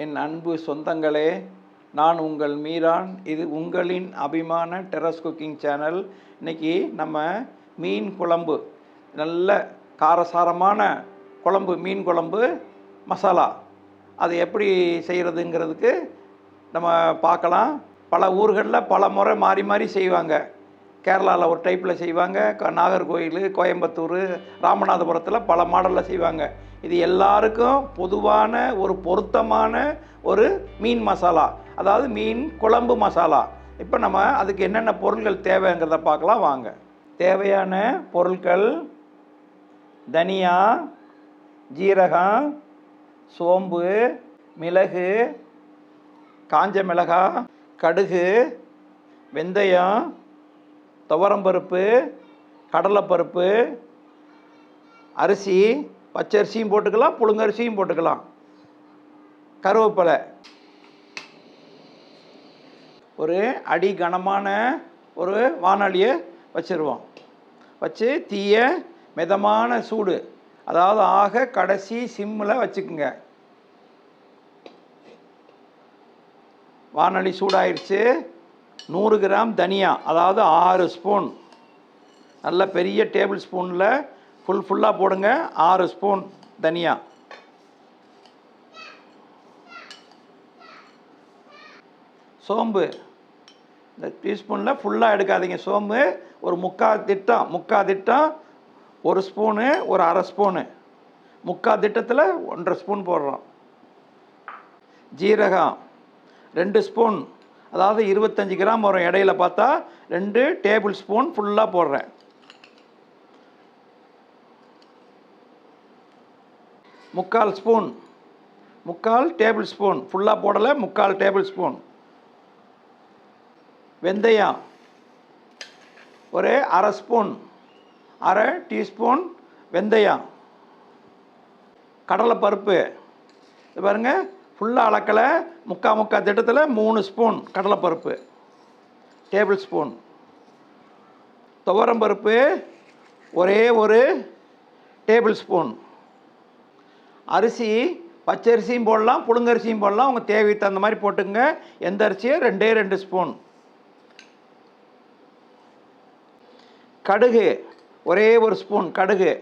என் அன்பு சொந்தங்களே, நான் உங்கள் மீரான். இது உங்களின் அபிமான டெரஸ் குக்கிங் சேனல். இன்றைக்கி நம்ம மீன் குழம்பு, நல்ல காரசாரமான குழம்பு, மீன் குழம்பு மசாலா, அது எப்படி செய்கிறதுங்கிறதுக்கு நம்ம பார்க்கலாம். பல ஊர்களில் பல முறை மாறி மாறி செய்வாங்க. கேரளாவில் ஒரு டைப்பில் செய்வாங்க, நாகர்கோயில், கோயம்புத்தூர், ராமநாதபுரத்தில் பல மாடலில் செய்வாங்க. இது எல்லாருக்கும் பொதுவான ஒரு பொருத்தமான ஒரு மீன் மசாலா, அதாவது மீன் குழம்பு மசாலா. இப்போ நம்ம அதுக்கு என்னென்ன பொருட்கள் தேவைங்கிறத பார்க்கலாம் வாங்க. தேவையான பொருட்கள்: தனியா, ஜீரகம், சோம்பு, மிளகு, காஞ்ச மிளகாய், கடுகு, வெந்தயம், துவரம்பருப்பு, கடலைப்பருப்பு, அரிசி, பச்சரிசியும் போட்டுக்கலாம், புழுங்கரிசியும் போட்டுக்கலாம், கருவேப்பிலை. ஒரு அடி கனமான ஒரு வானொலியை வச்சுருவோம். வச்சு தீய மிதமான சூடு, அதாவது ஆக கடைசி சிம்மில் வச்சுக்குங்க. வானொலி சூடாயிடுச்சு. 100 கிராம் தனியா, அதாவது 6 ஸ்பூன், நல்ல பெரிய டேபிள் ஸ்பூனில் ஃபுல்லாக போடுங்க. 6 ஸ்பூன் தனியா. சோம்பு, இந்த டீஸ்பூனில் ஃபுல்லாக எடுக்காதீங்க. சோம்பு ஒரு முக்கால் திட்டம் 1 ஸ்பூனு, ஒரு அரை ஸ்பூனு, முக்கால் திட்டத்தில் 1.5 ஸ்பூன் போடுறோம். ஜீரகம் 2 ஸ்பூன், அதாவது 25 கிராம் வரும். இடையில பார்த்தா 2 டேபிள் ஸ்பூன் ஃபுல்லாக போடுறேன். முக்கால் டேபிள் ஸ்பூன் ஃபுல்லாக போடலை, முக்கால் டேபிள் ஸ்பூன். வெந்தயம் ஒரு அரை ஸ்பூன், அரை டீஸ்பூன் வெந்தயம். கடலைப்பருப்பு இது பாருங்கள், ஃபுல்லாக அளக்கலை, முக்கால் திட்டத்தில் 3 ஸ்பூன் கடலைப்பருப்பு, டேபிள் ஸ்பூன். துவரம்பருப்பு ஒரே ஒரு டேபிள் ஸ்பூன். அரிசி, பச்சரிசியும் போடலாம், புழுங்கரிசியும் போடலாம், உங்கள் தேவைக்கு தகுந்த மாதிரி போட்டுங்க. எந்த அரிசியோ 2 ஸ்பூன். கடுகு ஒரே ஒரு ஸ்பூன் கடுகு.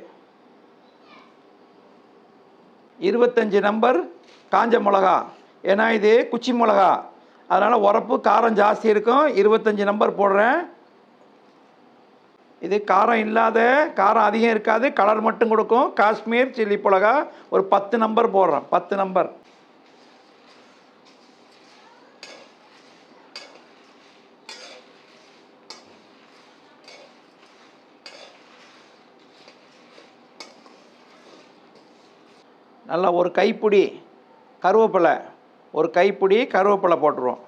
25 நம்பர் காஞ்ச மிளகா, ஏன்னா இது குச்சி மிளகா, அதனால் உரப்பு காரம் ஜாஸ்தி இருக்கும். 25 நம்பர் போடுறேன். இது காரம் இல்லாத, காரம் அதிகம் இருக்காது, கலர் மட்டும் கொடுக்கும். காஷ்மீர் சில்லி மிளகா ஒரு 10 நம்பர் போடுறேன். 10 நம்பர். நல்லா ஒரு கைப்பிடி கருவேப்பிலை, ஒரு கைப்பிடி கருவேப்பிலை போட்டுருவோம்.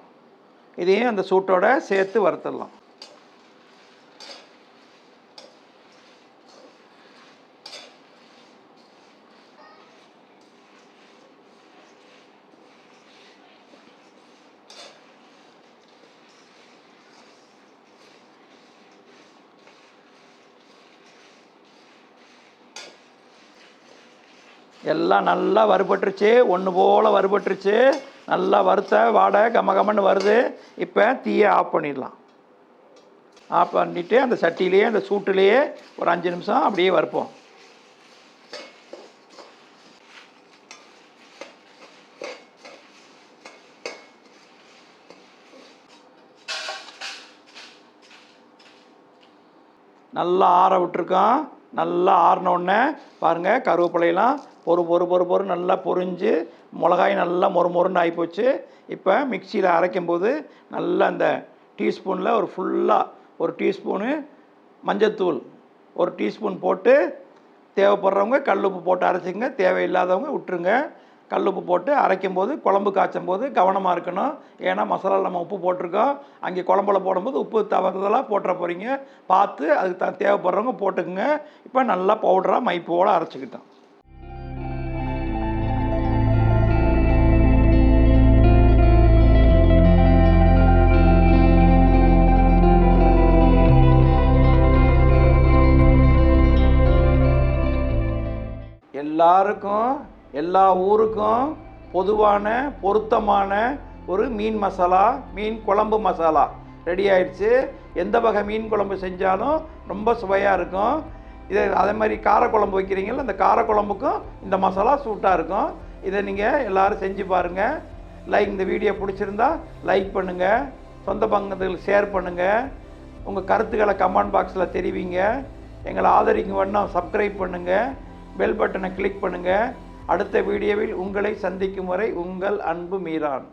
இதையும் அந்த சூட்டோட சேர்த்து வறுத்துடலாம். எல்லாம் நல்லா வறுபட்டுருச்சு, ஒன்று போல் வறுபட்டுருச்சு. நல்லா வறுத்த வாடை கமகமன்னு வருது. இப்போ தீயை ஆஃப் பண்ணிடலாம். ஆஃப் பண்ணிவிட்டு அந்த சட்டியிலேயே, அந்த சூட்டிலேயே ஒரு 5 நிமிஷம் அப்படியே வறுப்போம். நல்லா ஆற விட்டுருக்கோம். நல்லா ஆறினோடனே பாருங்கள், கருவேப்பிலையெல்லாம் பொறு நல்லா பொரிஞ்சு, மிளகாய் நல்லா மொறுன்னு ஆகிப்போச்சு. இப்போ மிக்சியில் அரைக்கும்போது நல்லா அந்த டீஸ்பூனில் ஒரு ஃபுல்லாக ஒரு டீஸ்பூனு மஞ்சத்தூள், ஒரு டீஸ்பூன் போட்டு, தேவைப்படுறவங்க கல்லுப்பு போட்டு அரைச்சிங்க, தேவையில்லாதவங்க விட்டுருங்க. கல்லுப்பு போட்டு அரைக்கும்போது, குழம்பு காய்ச்சும் போது கவனமாக இருக்கணும். ஏன்னா மசாலாவில் நம்ம உப்பு போட்டிருக்கோம். அங்கே குழம்புல போடும்போது உப்பு தவறுதலாக போட்டுற போகிறீங்க. பார்த்து அதுக்கு தேவைப்படுறவங்க போட்டுக்குங்க. இப்போ நல்லா பவுடராக மைப்போடு அரைச்சிக்கிட்டோம். எல்லாருக்கும் எல்லா ஊருக்கும் பொதுவான பொருத்தமான ஒரு மீன் மசாலா, மீன் குழம்பு மசாலா ரெடி ஆயிடுச்சு. எந்த வகை மீன் குழம்பு செஞ்சாலும் ரொம்ப சுவையாக இருக்கும். அதே மாதிரி காரக்குழம்பு வைக்கிறீங்கள, அந்த காரக்குழம்புக்கும் இந்த மசாலா சூட்டாக இருக்கும். இதை நீங்கள் எல்லோரும் செஞ்சு பாருங்கள். இந்த வீடியோ பிடிச்சிருந்தா லைக் பண்ணுங்கள், சொந்த பந்தங்களுக்கு ஷேர் பண்ணுங்கள், உங்கள் கருத்துக்களை கமெண்ட் பாக்ஸில் தெரிவிங்க. எங்களை ஆதரிக்கும் வண்ணம் சப்ஸ்கிரைப் பண்ணுங்கள், பெல் பட்டனை கிளிக் பண்ணுங்கள். அடுத்த வீடியோவில் உங்களை சந்திக்கும் வரை உங்கள் அன்பு மீரான்.